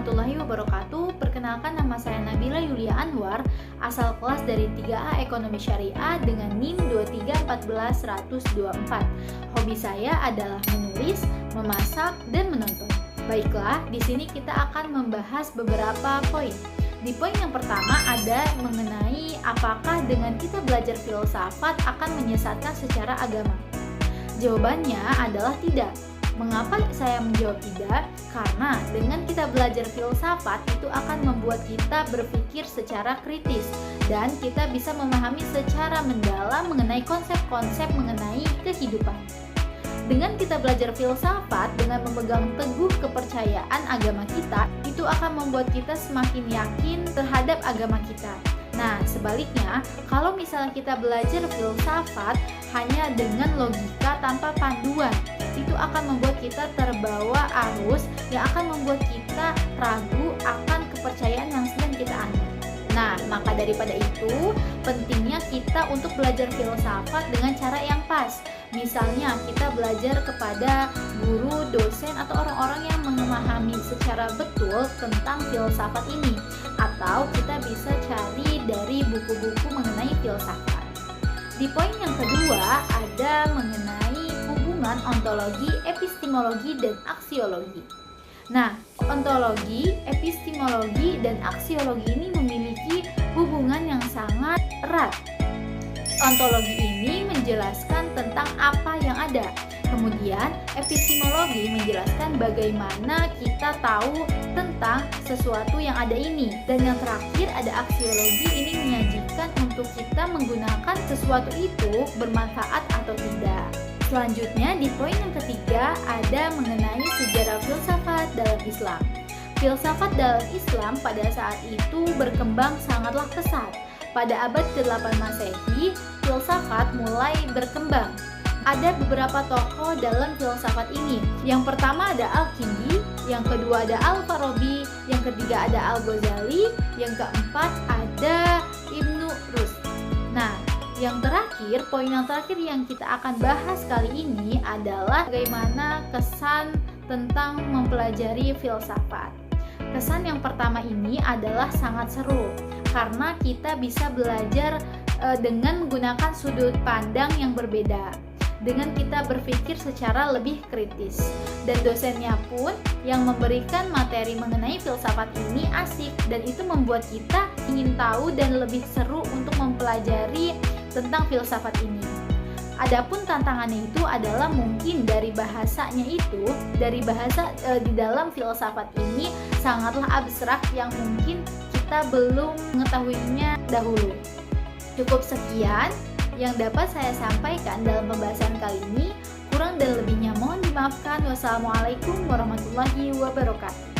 warahmatullahi wabarakatuh. Perkenalkan, nama saya Nabila Yulia Anwar, asal kelas dari 3A Ekonomi Syariah dengan NIM 2314124. Hobi saya adalah menulis, memasak, dan menonton. Baiklah, di sini kita akan membahas beberapa poin. Di poin yang pertama ada mengenai apakah dengan kita belajar filsafat akan menyesatkan secara agama. Jawabannya adalah tidak. Mengapa saya menjawab tidak? Karena dengan kita belajar filsafat itu akan membuat kita berpikir secara kritis dan kita bisa memahami secara mendalam mengenai konsep-konsep mengenai kehidupan. Dengan kita belajar filsafat dengan memegang teguh kepercayaan agama kita, itu akan membuat kita semakin yakin terhadap agama kita. Nah, sebaliknya, kalau misalnya kita belajar filsafat hanya dengan logika tanpa panduan, itu akan membuat kita terbawa arus yang akan membuat kita ragu akan kepercayaan yang sedang kita anut. Nah, maka daripada itu, pentingnya kita untuk belajar filsafat dengan cara yang pas. Misalnya, kita belajar kepada guru, dosen, atau orang-orang yang memahami secara betul tentang filsafat ini. Atau kita bisa cari dari buku-buku mengenai filsafat. Di poin yang kedua, ada mengenai hubungan ontologi, epistemologi, dan aksiologi. Nah, ontologi, epistemologi, dan aksiologi ini memiliki hubungan yang sangat erat. Ontologi ini menjelaskan tentang apa yang ada. Kemudian, epistemologi menjelaskan bagaimana kita tahu tentang sesuatu yang ada ini. Dan yang terakhir ada aksiologi, ini menyajikan untuk kita menggunakan sesuatu itu bermanfaat atau tidak. Selanjutnya di poin yang ketiga ada mengenai sejarah filsafat dalam Islam. Filsafat dalam Islam pada saat itu berkembang sangatlah pesat. Pada abad ke-8 Masehi, filsafat mulai berkembang. Ada beberapa tokoh dalam filsafat ini. Yang pertama ada Al-Kindi, yang kedua ada Al-Farabi, yang ketiga ada Al-Ghazali, yang keempat ada Ibnu Rushd. Nah, poin yang terakhir yang kita akan bahas kali ini adalah bagaimana kesan tentang mempelajari filsafat. Kesan yang pertama ini adalah sangat seru karena kita bisa belajar dengan menggunakan sudut pandang yang berbeda, dengan kita berpikir secara lebih kritis. Dan dosennya pun yang memberikan materi mengenai filsafat ini asik, dan itu membuat kita ingin tahu dan lebih seru untuk mempelajari tentang filsafat ini. Adapun tantangannya itu adalah mungkin dari bahasanya itu, dari bahasa di dalam filsafat ini sangatlah abstrak yang mungkin kita belum mengetahuinya dahulu. Cukup sekian yang dapat saya sampaikan dalam pembahasan kali ini. Kurang dan lebihnya mohon dimaafkan. Wassalamualaikum warahmatullahi wabarakatuh.